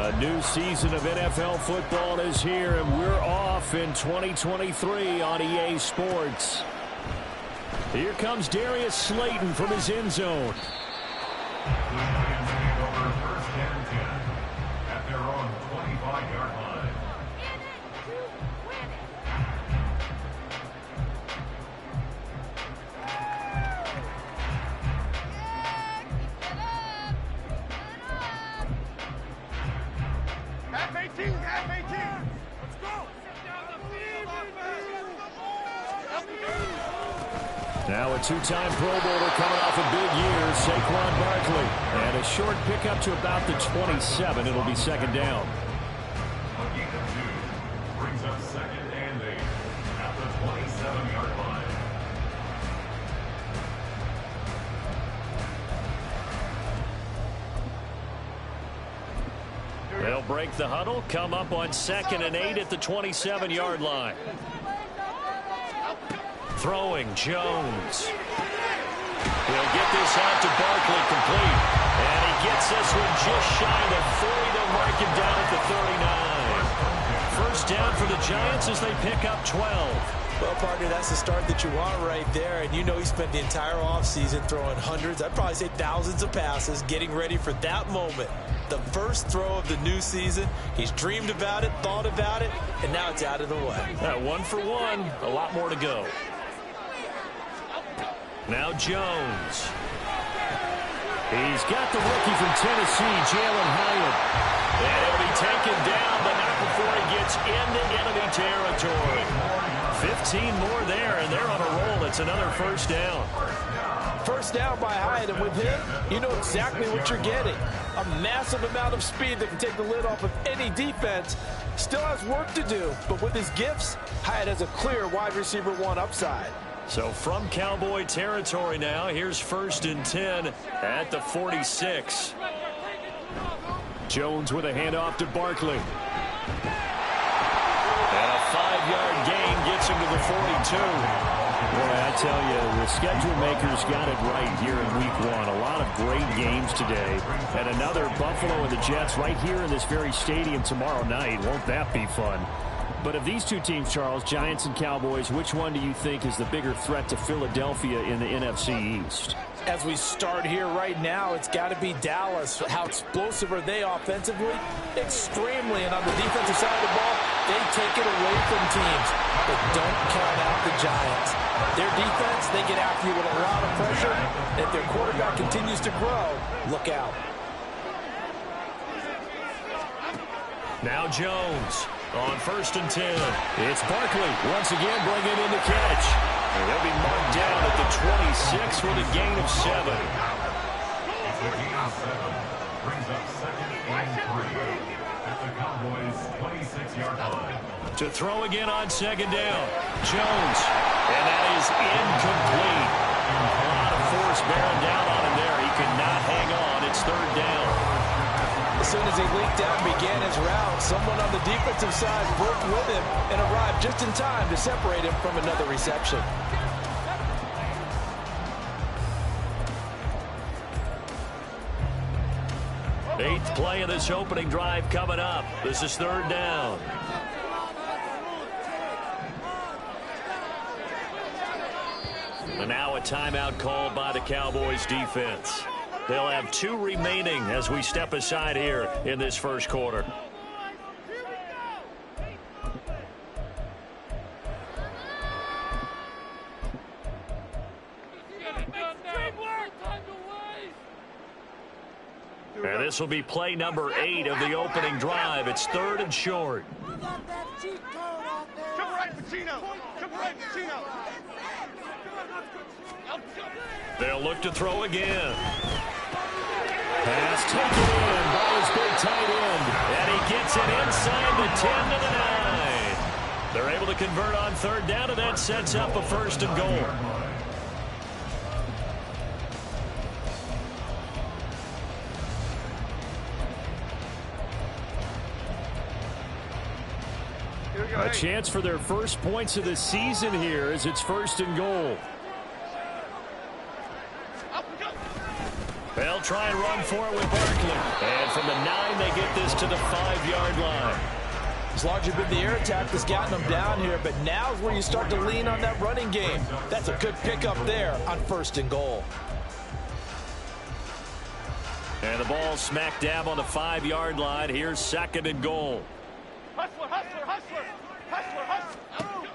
A new season of NFL football is here, and we're off in 2023 on EA Sports. Here comes Darius Slayton from his end zone. First and 10 at their own 25-yard line. Half 18, half 18. Let's go. Now a two-time Pro Bowler coming off a big year, Saquon Barkley. And a short pickup to about the 27. It'll be second down. A gain of 2 brings up second and 8 at the 27-yard line. They'll break the huddle, come up on second and 8 at the 27-yard line. Throwing, Jones. He'll get this out to Barkley, complete. And he gets this one just shy of 40. They'll mark him down at the 39. First down for the Giants as they pick up 12. Well, partner, that's the start that you want right there. And you know he spent the entire offseason throwing hundreds, I'd probably say thousands of passes, getting ready for that moment. The first throw of the new season. He's dreamed about it, thought about it, and now it's out of the way. 1 for 1, a lot more to go. Now Jones. He's got the rookie from Tennessee, Jalen Hyatt. And he'll be taken down, but not before he gets into enemy territory. 15 more there, and they're on a roll. It's another first down. First down by Hyatt, and with him, you know exactly what you're getting. A massive amount of speed that can take the lid off of any defense. Still has work to do, but with his gifts, Hyatt has a clear wide receiver 1 upside. So from Cowboy territory now, here's first and 10 at the 46. Jones with a handoff to Barkley. And a 5-yard gain gets him to the 42. Boy, I tell you, the schedule makers got it right here in week 1. A lot of great games today. And another Buffalo and the Jets right here in this very stadium tomorrow night. Won't that be fun? But of these two teams, Charles, Giants and Cowboys, which one do you think is the bigger threat to Philadelphia in the NFC East? As we start here right now, it's got to be Dallas. How explosive are they offensively? Extremely. And on the defensive side of the ball, they take it away from teams. But don't count out the Giants. Their defense, they get after you with a lot of pressure. If their quarterback continues to grow, look out. Now Jones on first and 10. It's Barkley once again bringing in the catch. And he'll be marked down at the 26 for the gain of 7. It's a gain of 7. Brings up second and 3 at the Cowboys' 26-yard line. To throw again on second down. Jones. And that is incomplete. A lot of force bearing down on him there. He could not hang on. It's third down. As soon as he leaked out and began his route, someone on the defensive side broke with him and arrived just in time to separate him from another reception. Eighth play of this opening drive coming up. This is third down. And now a timeout called by the Cowboys defense. They'll have 2 remaining as we step aside here in this first quarter. And this will be play number 8 of the opening drive. It's third and short. Come right, Pacino. Come right, Pacino. They'll look to throw again. Pass taken in by his big tight end. And he gets it inside the 10 to the 9. They're able to convert on third down, and that sets up a first and goal. A chance for their first points of the season here as it's first and goal. They'll try and run for it with Barkley. And from the 9, they get this to the 5-yard line. It's largely been the air attack that's gotten them down here, but now is where you start to lean on that running game. That's a good pickup there on 1st and goal. And the ball smack dab on the 5-yard line. Here's 2nd and goal. Hustler, hustler, hustler, hustler, hustler.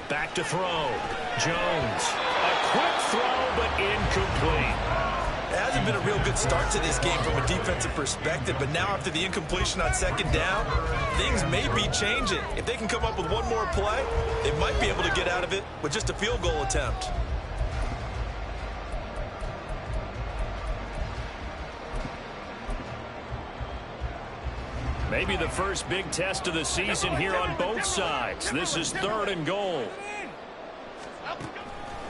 Back to throw. Jones. A quick throw, but incomplete. It hasn't been a real good start to this game from a defensive perspective, but now after the incompletion on 2nd down, things may be changing. If they can come up with one more play, they might be able to get out of it with just a field goal attempt. Maybe the first big test of the season here on both sides. This is 3rd and goal.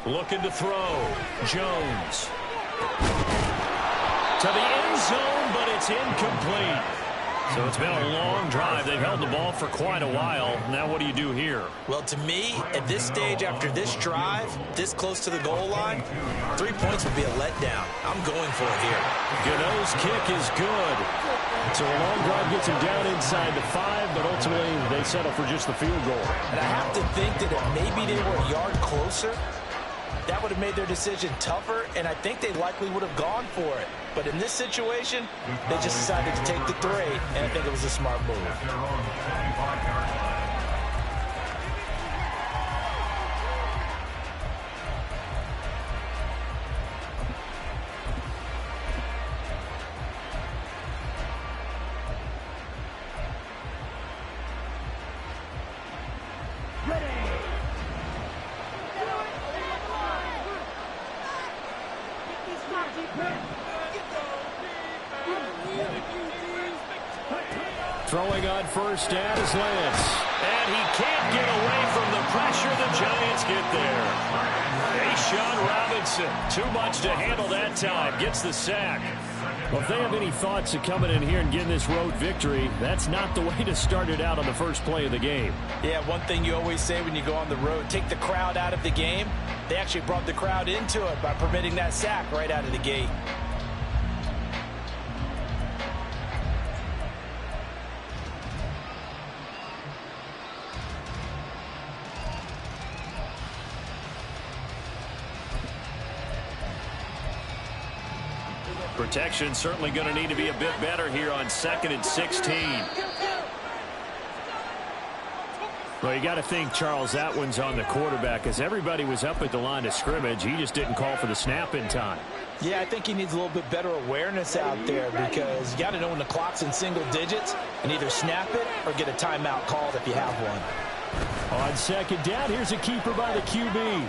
Looking to throw. Jones. To the end zone, but it's incomplete. So it's been a long drive. They've held the ball for quite a while. Now what do you do here? Well, to me, at this stage, after this drive, this close to the goal line, 3 points would be a letdown. I'm going for it here. Gotw's kick is good. So a long drive gets him down inside the 5, but ultimately they settle for just the field goal. And I have to think that if maybe they were a yard closer, that would have made their decision tougher, and I think they likely would have gone for it. But in this situation, they just decided to take the 3, and I think it was a smart move. Throwing on first down is Lance. And he can't get away from the pressure. The Giants get there. Ashawn Robinson, too much to handle that time. Gets the sack. Well, if they have any thoughts of coming in here and getting this road victory, that's not the way to start it out on the first play of the game. Yeah, one thing you always say when you go on the road, take the crowd out of the game. They actually brought the crowd into it by permitting that sack right out of the gate. Protection certainly going to need to be a bit better here on 2nd and 16. Well, you got to think, Charles, that one's on the quarterback, as everybody was up at the line of scrimmage. He just didn't call for the snap in time. Yeah, I think he needs a little bit better awareness out there, because you got to know when the clock's in single digits and either snap it or get a timeout called if you have one. On 2nd down, here's a keeper by the QB.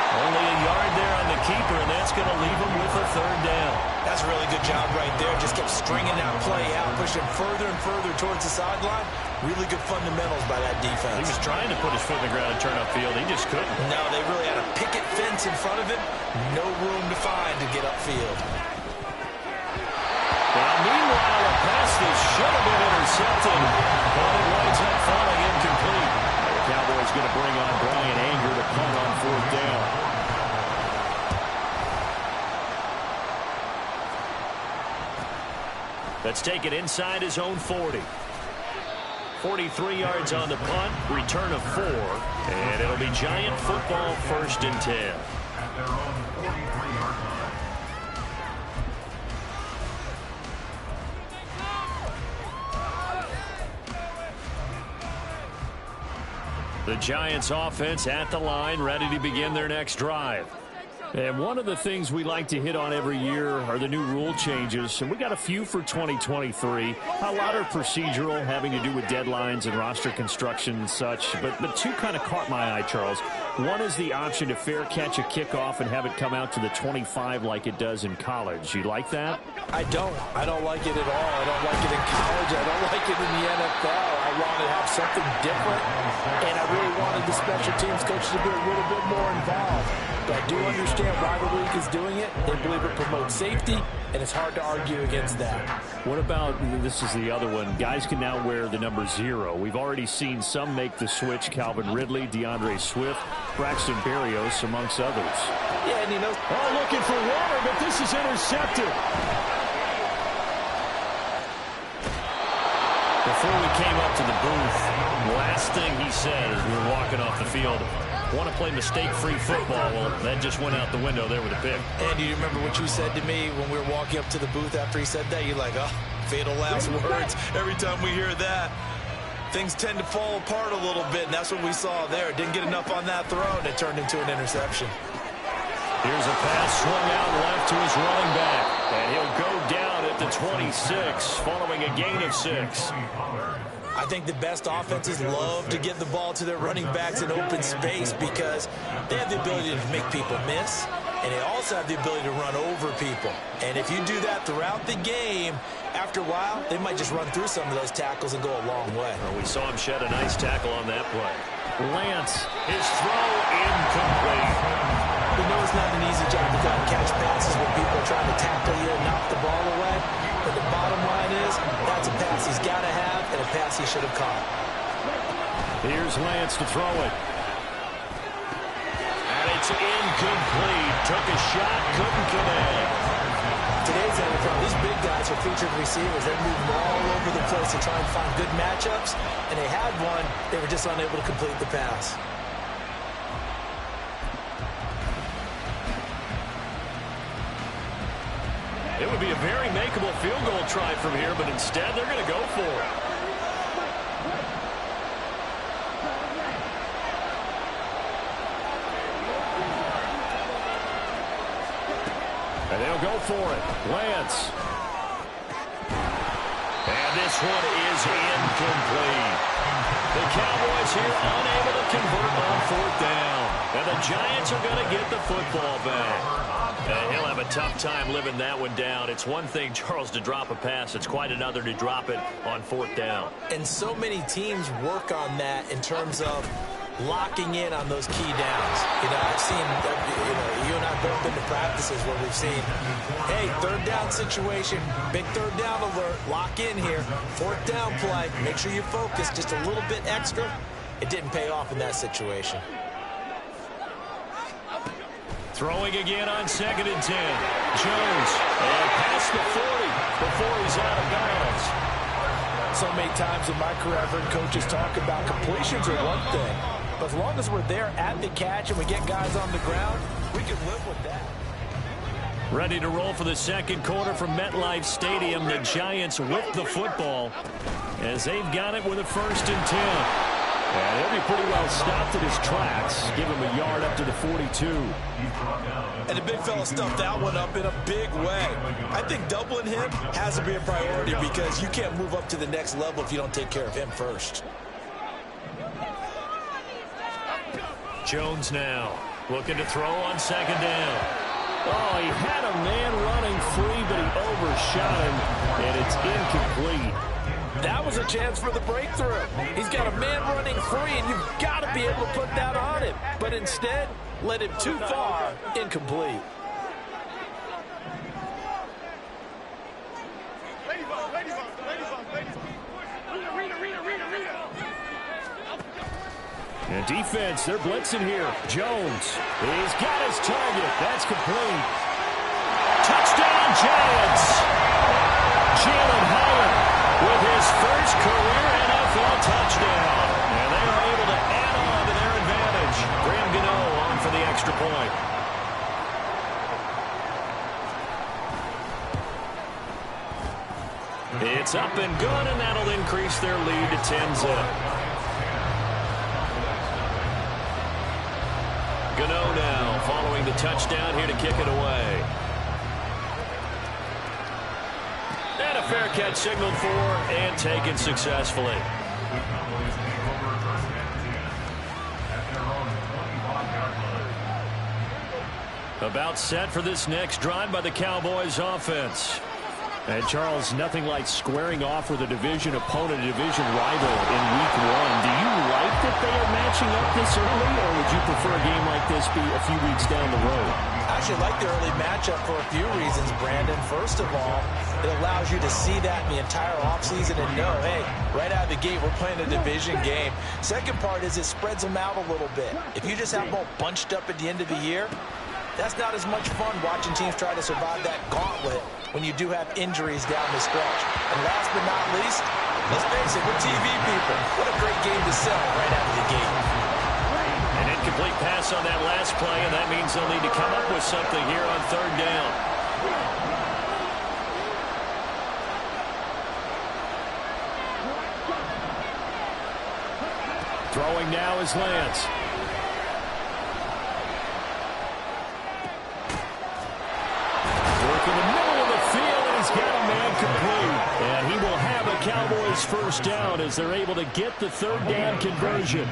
Only a yard there on the keeper, and that's going to leave him with a 3rd down. That's a really good job right there. Just kept stringing that play out, pushing further and further towards the sideline. Really good fundamentals by that defense. He was trying to put his foot in the ground and turn upfield. He just couldn't. No, they really had a picket fence in front of him. No room to find to get upfield. Well, meanwhile, a pass that should have been intercepted, but it winds up falling incomplete. The Cowboys going to bring on Brian Anger to punt on 4th down. Let's take it inside his own 40. 43 yards on the punt, return of 4, and it'll be Giant football, 1st and 10. At their own 43-yard line. The Giants offense at the line, ready to begin their next drive. And one of the things we like to hit on every year are the new rule changes, and we got a few for 2023. A lot are procedural, having to do with deadlines and roster construction and such, but 2 kind of caught my eye, Charles. One is the option to fair catch a kickoff and have it come out to the 25 like it does in college. You like that? I don't like it at all. I don't like it in college. I don't like it in the NFL. I want to have something different, and I really wanted the special teams coach to be a little bit more involved. But I do understand why the league is doing it. They believe it promotes safety, and it's hard to argue against that. What about, this is the other one, guys can now wear the number 0. We've already seen some make the switch, Calvin Ridley, DeAndre Swift, Braxton Berrios, amongst others. Yeah, and he knows. Oh, looking for water, but this is intercepted. Before we came up to the booth, last thing he said as we were walking off the field, want to play mistake-free football. Well, that just went out the window there with a pick. And you remember what you said to me when we were walking up to the booth after he said that? You're like, oh, fatal last words. Every time we hear that, things tend to fall apart a little bit, and that's what we saw there. Didn't get enough on that throw, and it turned into an interception. Here's a pass swung out left to his running back, and he'll go down at the 26 following a gain of 6. I think the best offenses love to get the ball to their running backs in open space because they have the ability to make people miss, and they also have the ability to run over people. And if you do that throughout the game, after a while, they might just run through some of those tackles and go a long way. Well, we saw him shed a nice tackle on that play. Lance, his throw incomplete. We know it's not an easy job to go and catch passes when people are trying to tackle you and knock the ball away. But the bottom line is, that's a pass he's got to have and a pass he should have caught. Here's Lance to throw it. And it's incomplete. Took a shot, couldn't connect. Today's NFL, these big guys are featured receivers. They move all over the place to try and find good matchups. And they had one. They were just unable to complete the pass. It would be a very makeable field goal try from here, but instead they're going to go for it. And they'll go for it. Lance. And this one is incomplete. The Cowboys here unable to convert on 4th down. And the Giants are going to get the football back. And he'll have a tough time living that one down. It's one thing, Charles, to drop a pass. It's quite another to drop it on 4th down. And so many teams work on that in terms of locking in on those key downs. You know, I've seen, you and I have both been to practices where we've seen, hey, 3rd down situation, big 3rd down alert, lock in here, 4th down play, make sure you focus just a little bit extra. It didn't pay off in that situation. Throwing again on 2nd and 10. Jones, and past the 40 before he's out of bounds. So many times in my career, I've heard coaches talk about completions are one thing. But as long as we're there at the catch and we get guys on the ground, we can live with that. Ready to roll for the 2nd quarter from MetLife Stadium. The Giants with the football as they've got it with a 1st and 10. And he'll be pretty well stopped at his tracks. Give him a yard up to the 42. And the big fella stuffed that one up in a big way. I think doubling him has to be a priority because you can't move up to the next level if you don't take care of him first. Jones now looking to throw on 2nd down. Oh, he had a man running free, but he overshot him, and it's incomplete. That was a chance for the breakthrough. He's got a man running free, and you've got to be able to put that on him. But instead, led him too far, incomplete. And defense, they're blitzing here. Jones, he's got his target. That's complete. Touchdown, Giants! Jalen Hyatt with his first career NFL touchdown. And they are able to add on to their advantage. Graham Gotw on for the extra point. It's up and good, and that'll increase their lead to 10-zip. Gotw now following the touchdown here to kick it away. And a fair catch signaled for and taken successfully. About set for this next drive by the Cowboys offense. And Charles, nothing like squaring off with a division opponent, a division rival in week 1. Do you like that they are matching up this early, or would you prefer a game like this be a few weeks down the road? I actually like the early matchup for a few reasons, Brandon. First of all, it allows you to see that in the entire offseason and know, hey, right out of the gate, we're playing a division game. Second part is it spreads them out a little bit. If you just have them all bunched up at the end of the year, that's not as much fun watching teams try to survive that gauntlet when you do have injuries down the stretch. And last but not least, let's face it, we're TV people. What a great game to sell right out of the gate. An incomplete pass on that last play, and that means they'll need to come up with something here on third down. Throwing now is Lance. Working the middle of the field, and he's got a man complete. And he will have a Cowboys first down as they're able to get the third down conversion.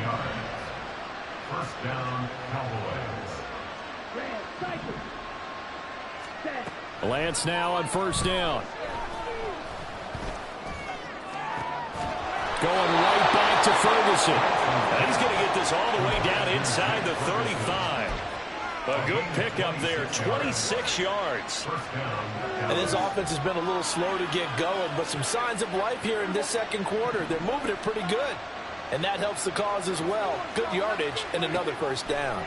First down, Cowboys. Lance now on first down. Going right back to Ferguson. And he's going to get this all the way down inside the 35. A good pickup there, 26 yards. And his offense has been a little slow to get going, but some signs of life here in this second quarter. They're moving it pretty good. And that helps the cause as well. Good yardage and another first down.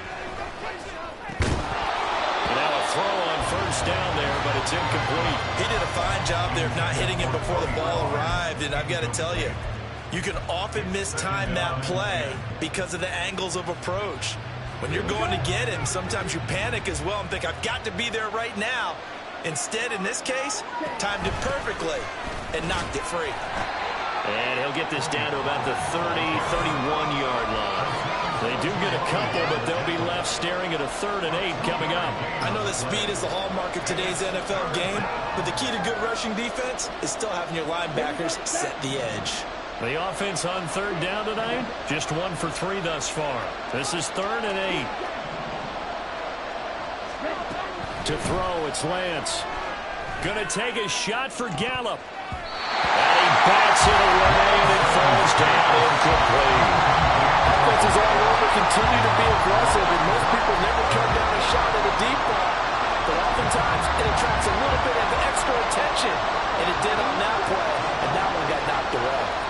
Now a throw on first down there, but it's incomplete. He did a fine job there of not hitting him before the ball arrived. And I've got to tell you, you can often mistime that play because of the angles of approach. When you're going to get him, sometimes you panic as well and think, I've got to be there right now. Instead, in this case, timed it perfectly and knocked it free. And he'll get this down to about the 30, 31-yard line. They do get a couple, but they'll be left staring at a 3rd and 8 coming up. I know that speed is the hallmark of today's NFL game, but the key to good rushing defense is still having your linebackers set the edge. The offense on third down tonight, just 1 for 3 thus far. This is 3rd and 8. To throw, it's Lance. Gonna take a shot for Gallup. And he bats it away, and it falls down incomplete. Offenses all over continue to be aggressive, and most people never turn down a shot at a deep ball. But oftentimes, it attracts a little bit of extra attention, and it did on that play, and that one got knocked away.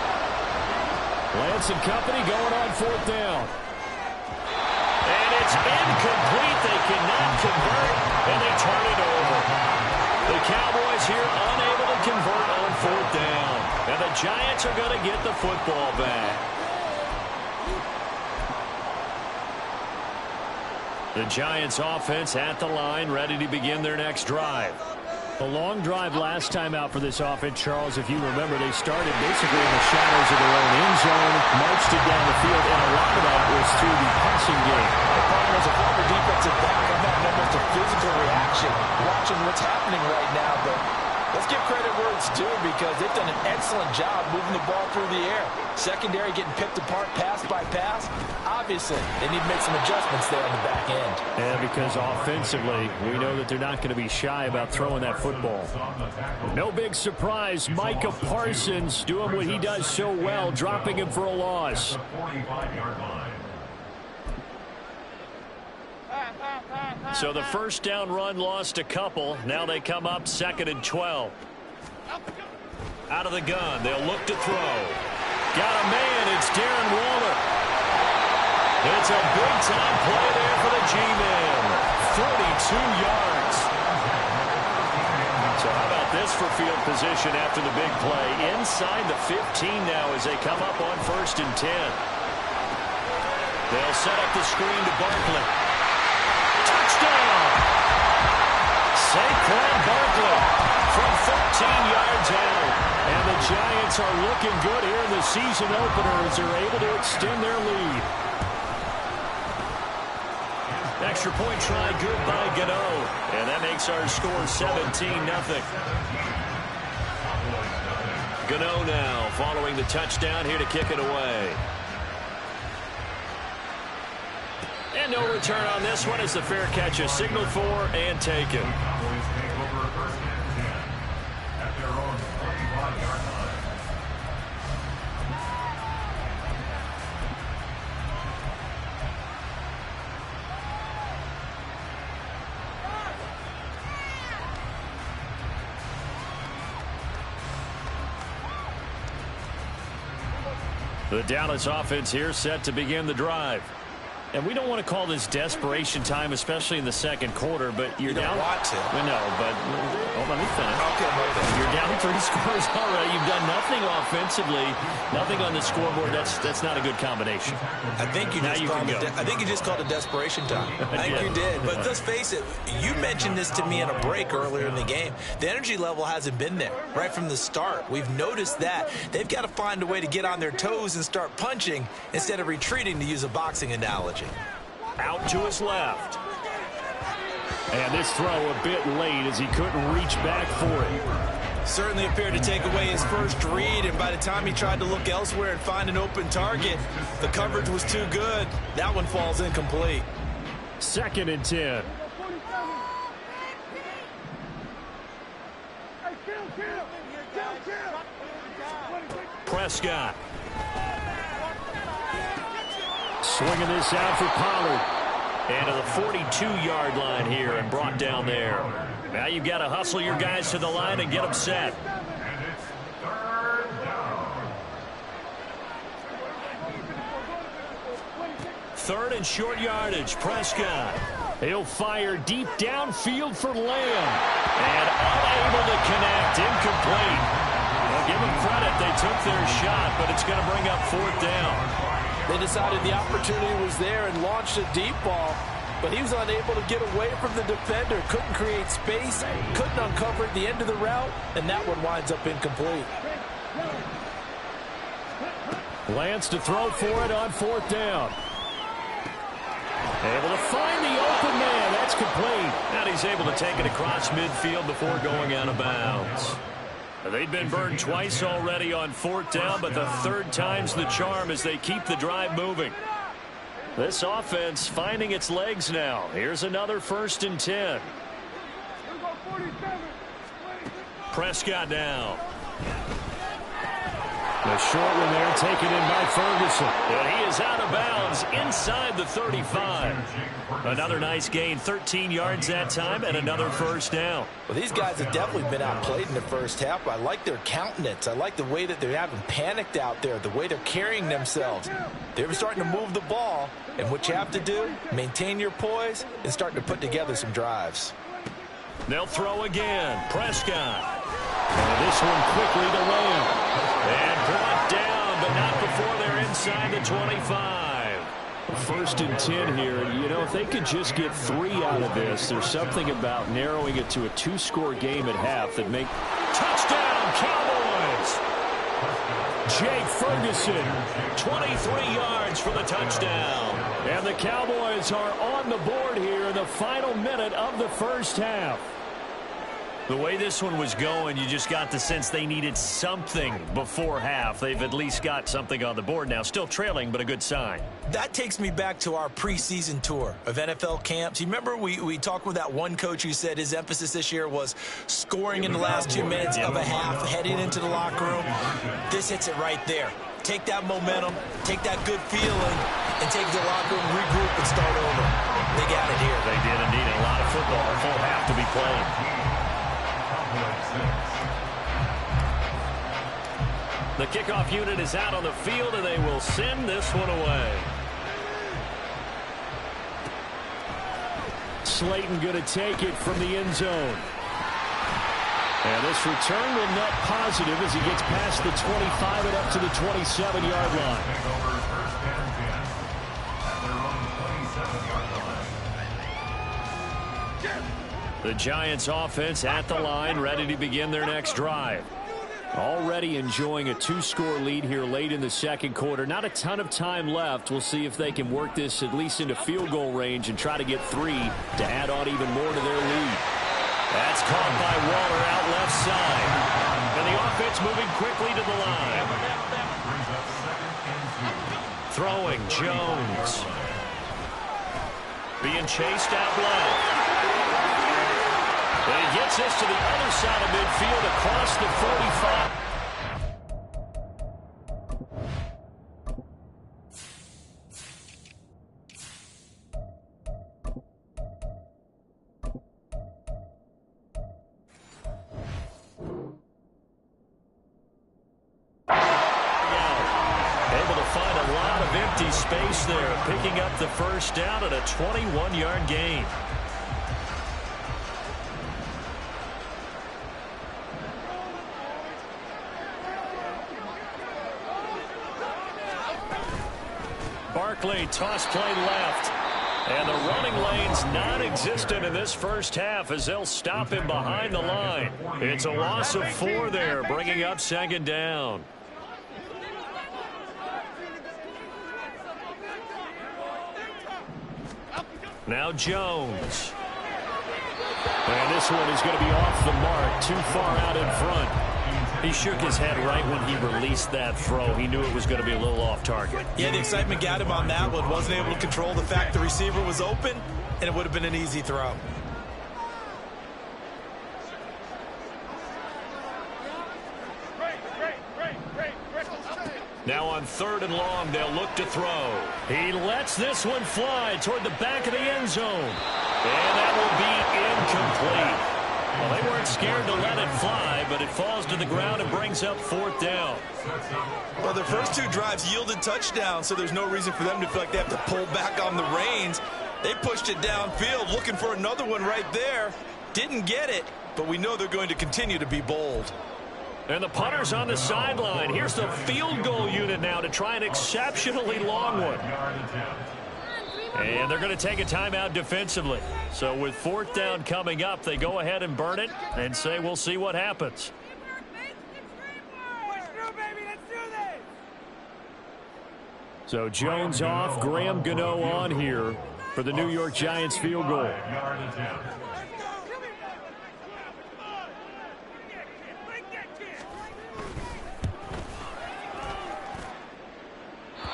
Lance and company going on 4th down. And it's incomplete. They cannot convert, and they turn it over. The Cowboys here unable to convert on 4th down. And the Giants are going to get the football back. The Giants offense at the line, ready to begin their next drive. A long drive last time out for this offense, Charles. If you remember, they started basically in the shadows of their own end zone, marched it down the field, and a lot of that was through the passing game. The problem is a former defensive back. I'm having almost a physical reaction watching what's happening right now, but let's give credit where it's due because they've done an excellent job moving the ball through the air. Secondary getting picked apart pass by pass. Obviously, they need to make some adjustments there on the back end. And because offensively, we know that they're not going to be shy about throwing that football. No big surprise, Micah Parsons doing what he does so well, dropping him for a loss. So the first down run lost a couple. Now they come up 2nd and 12. Out of the gun, they'll look to throw. Got a man, it's Darren Waller. It's a big-time play there for the G-Men. 42 yards. So how about this for field position after the big play? Inside the 15 now as they come up on 1st and 10. They'll set up the screen to Barkley. Touchdown! Saquon Barkley from 13 yards out. And the Giants are looking good here in the season opener as they're able to extend their lead. Extra point try good by Gotw. And that makes our score 17-0. Gotw now following the touchdown here to kick it away. And no return on this one as the fair catch is signaled for and taken. The Dallas offense here set to begin the drive. And we don't want to call this desperation time, especially in the second quarter, but you're down. You don't want to. No, but let me finish. Okay, you're down 3 scores already. You've done nothing offensively, nothing on the scoreboard. That's not a good combination. I think you just called it desperation time. I think you did. But let's face it, you mentioned this to me in a break earlier in the game. The energy level hasn't been there right from the start. We've noticed that. They've got to find a way to get on their toes and start punching instead of retreating, to use a boxing analogy. Out to his left. And this throw a bit late as he couldn't reach back for it. Certainly appeared to take away his first read, and by the time he tried to look elsewhere and find an open target, the coverage was too good. That one falls incomplete. 2nd and 10. Prescott. Swinging this out for Pollard. And to the 42-yard line here and brought down there. Now you've got to hustle your guys to the line and get them set. And it's 3rd down. 3rd and short yardage. Prescott. He'll fire deep downfield for Lamb. And unable to connect. Incomplete. Well, give them credit. They took their shot, but it's going to bring up 4th down. They decided the opportunity was there and launched a deep ball, but he was unable to get away from the defender, couldn't create space, couldn't uncover at the end of the route, and that one winds up incomplete. Lance to throw for it on 4th down. Able to find the open man. That's complete. And he's able to take it across midfield before going out of bounds. They've been burned twice already on 4th down, but the 3rd time's the charm as they keep the drive moving. This offense finding its legs now. Here's another 1st and 10. Prescott now. The short one there taken in by Ferguson. And he is out of bounds inside the 35. Another nice gain, 13 yards that time, and another 1st down. Well, these guys have definitely been outplayed in the first half. I like their countenance. I like the way that they haven't panicked out there, the way they're carrying themselves. They're starting to move the ball, and what you have to do, maintain your poise and start to put together some drives. They'll throw again. Prescott. And this one quickly to Lamb. And brought down, but not before they're inside the 25. 1st and 10 here. You know, if they could just get 3 out of this, there's something about narrowing it to a 2-score game at half that make... Touchdown, Cowboys! Jake Ferguson, 23 yards for the touchdown. And the Cowboys are on the board here in the final minute of the first half. The way this one was going, you just got the sense they needed something before half. They've at least got something on the board now. Still trailing, but a good sign. That takes me back to our preseason tour of NFL camps. You remember we talked with that one coach who said his emphasis this year was scoring in the last 2 minutes of a half, heading into the locker room. This hits it right there. Take that momentum, take that good feeling, and take the locker room, regroup, and start over. They got it here. They did indeed. A lot of football, a full half to be played. The kickoff unit is out on the field, and they will send this one away. Slayton going to take it from the end zone. And this return will net positive as he gets past the 25 and up to the 27-yard line. The Giants offense at the line, ready to begin their next drive. Already enjoying a 2-score lead here late in the second quarter. Not a ton of time left. We'll see if they can work this at least into field goal range and try to get 3 to add on even more to their lead. That's caught by Waller out left side. And the offense moving quickly to the line. Throwing Jones. Being chased out left. And he gets this to the other side of midfield across the 45. empty space there, picking up the first down at a 21-yard gain. Barkley, toss play left. And the running lane's non-existent in this first half as they'll stop him behind the line. It's a loss of 4 there, bringing up second down. Now Jones. And this one is going to be off the mark, too far out in front. He shook his head right when he released that throw. He knew it was going to be a little off target. Yeah, the excitement got him on that one. Wasn't able to control the fact the receiver was open, and it would have been an easy throw. Now on 3rd and long, they'll look to throw. He lets this one fly toward the back of the end zone. And that will be incomplete. Well, they weren't scared to let it fly, but it falls to the ground and brings up 4th down. Well, their first 2 drives yielded touchdowns, so there's no reason for them to feel like they have to pull back on the reins. They pushed it downfield, looking for another one right there. Didn't get it, but we know they're going to continue to be bold. And the punter's on the sideline. Here's the field goal unit now to try an exceptionally long one. And they're going to take a timeout defensively. So with 4th down coming up, they go ahead and burn it and say we'll see what happens. So Jones off, Graham Gotw on here for the New York Giants field goal.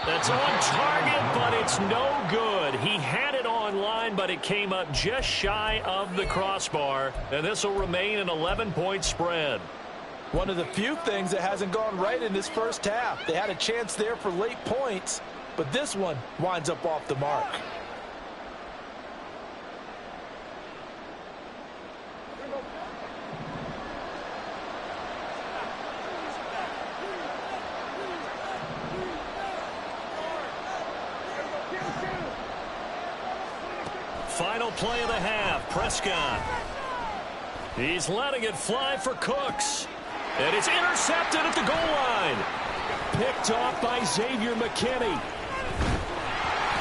That's on target, but it's no good. He had it on line, but it came up just shy of the crossbar, and this will remain an 11-point spread. One of the few things that hasn't gone right in this first half. They had a chance there for late points, but this one winds up off the mark. Final play of the half, Prescott. He's letting it fly for Cooks. And it's intercepted at the goal line. Picked off by Xavier McKinney.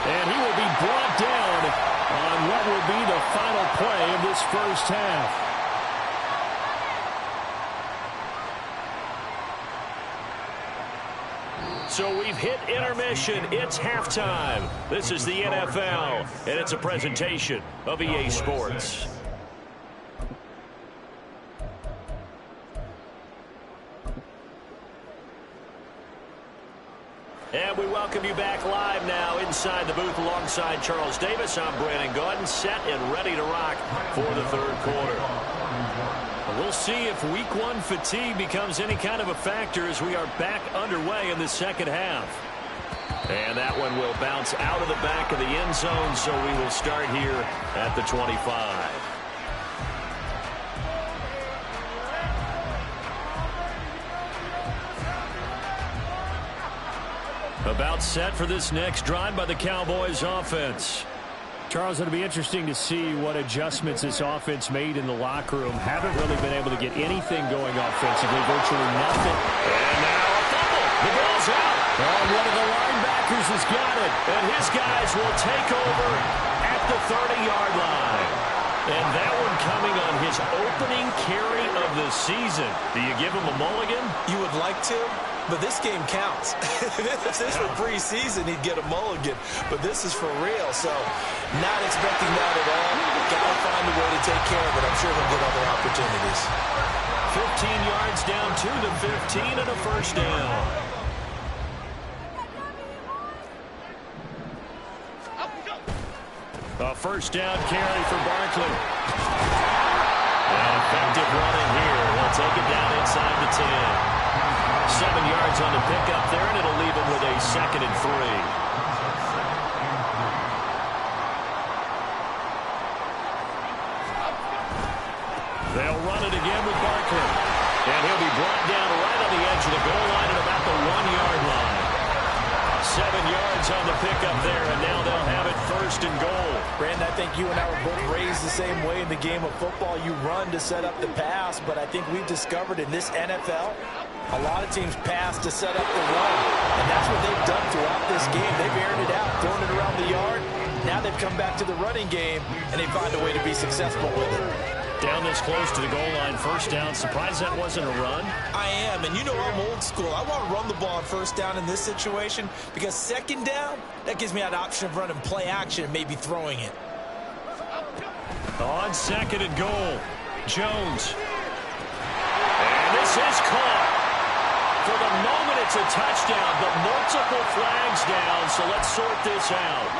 And he will be brought down on what will be the final play of this first half. So we've hit intermission. It's halftime. This is the NFL, and it's a presentation of EA Sports. And we welcome you back live now inside the booth alongside Charles Davis. I'm Brandon Gotw, set and ready to rock for the 3rd quarter. We'll see if week 1 fatigue becomes any kind of a factor as we are back underway in the second half. And that one will bounce out of the back of the end zone, so we will start here at the 25. About set for this next drive by the Cowboys offense. Charles, it'll be interesting to see what adjustments this offense made in the locker room. Haven't really been able to get anything going offensively, virtually nothing. And now a fumble. The ball's out. And one of the linebackers has got it. And his guys will take over at the 30-yard line. And that one coming on his opening carry of the season. Do you give him a mulligan? You would like to, but this game counts. If this were preseason, he'd get a mulligan. But this is for real, so not expecting that at all. Got to find a way to take care of it. I'm sure he'll get other opportunities. 15 yards down to the 15 and a first down. A first down carry for Barkley. And effective running here. They'll take it down inside the 10. 7 yards on the pickup there, and it'll leave him with a 2nd and 3. They'll run it again with Barkley. And he'll be brought down right on the edge of the goal line at about the 1-yard line. yards on the pickup there, and now they'll have it 1st and goal. Brandon, I think you and I were both raised the same way in the game of football. You run to set up the pass, but I think we've discovered in this NFL, a lot of teams pass to set up the run, and that's what they've done throughout this game. They've aired it out, thrown it around the yard. Now they've come back to the running game, and they find a way to be successful with it. Down this close to the goal line, 1st down. Surprised that wasn't a run? I am, and you know I'm old school. I want to run the ball on 1st down in this situation because 2nd down, that gives me an option of running play action and maybe throwing it. On 2nd and goal, Jones. And this is caught. For the moment, it's a touchdown, but multiple flags down, so let's sort this out.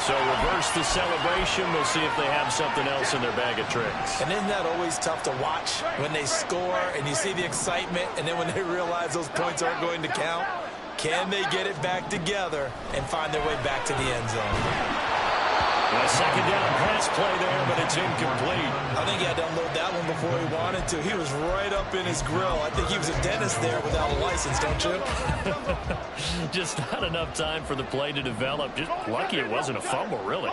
So reverse the celebration. We'll see if they have something else in their bag of tricks. And isn't that always tough to watch when they score and you see the excitement, and then when they realize those points aren't going to count? Can they get it back together and find their way back to the end zone? A 2nd down pass play there, but it's incomplete. I think he had to unload that one before he wanted to. He was right up in his grill. I think he was a dentist there without a license, don't you? Just not enough time for the play to develop. Just lucky it wasn't a fumble, really.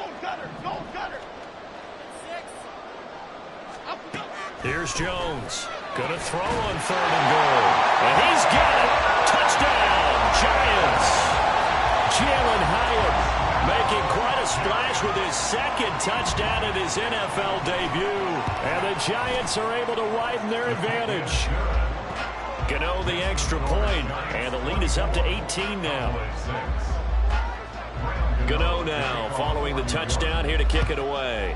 Here's Jones. Gonna throw on 3rd and goal. And he's got it. Touchdown, Giants. Jalen Hyatt making quite a splash with his 2nd touchdown in his NFL debut. And the Giants are able to widen their advantage. Gotw the extra point, and the lead is up to 18 now. Gotw now following the touchdown here to kick it away.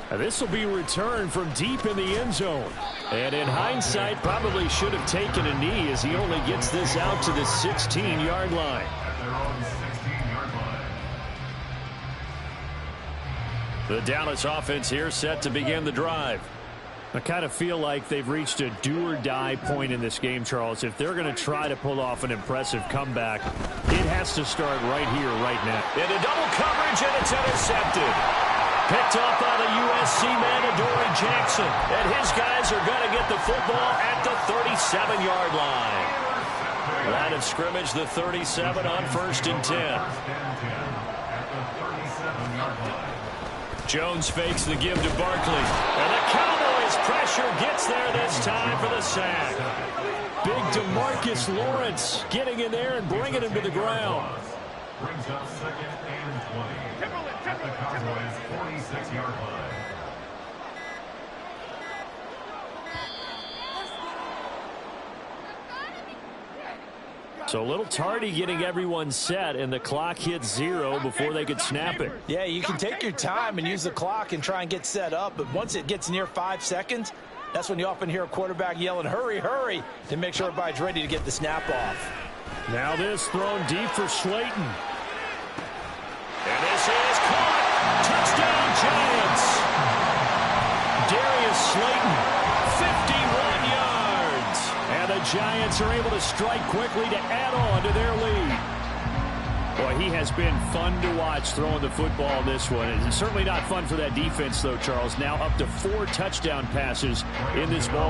This will be returned from deep in the end zone. And in hindsight, probably should have taken a knee as he only gets this out to the 16-yard line. The Dallas offense here set to begin the drive. I kind of feel like they've reached a do-or-die point in this game, Charles. If they're going to try to pull off an impressive comeback, it has to start right here, right now. Into double coverage, and it's intercepted. Picked up by the USC man, Adoree Jackson. And his guys are going to get the football at the 37-yard line. Line of scrimmage, the 37 on 1st and 10. Jones fakes the give to Barkley. And the Cowboys pressure gets there this time for the sack. Big DeMarcus Lawrence getting in there and bringing him to the ground. Brings up 2nd and 20 at the Cowboys' 46-yard line. So a little tardy getting everyone set, and the clock hits 0 before they could snap it. Yeah, you can take your time and use the clock and try and get set up, but once it gets near 5 seconds, that's when you often hear a quarterback yelling, hurry, hurry, to make sure everybody's ready to get the snap off. Now this thrown deep for Slayton. And this is caught. Touchdown, Giants. Darius Slayton, 51 yards. And the Giants are able to strike quickly to add on to their lead. Boy, he has been fun to watch throwing the football this one. It's certainly not fun for that defense, though, Charles. Now up to 4 touchdown passes in this ball.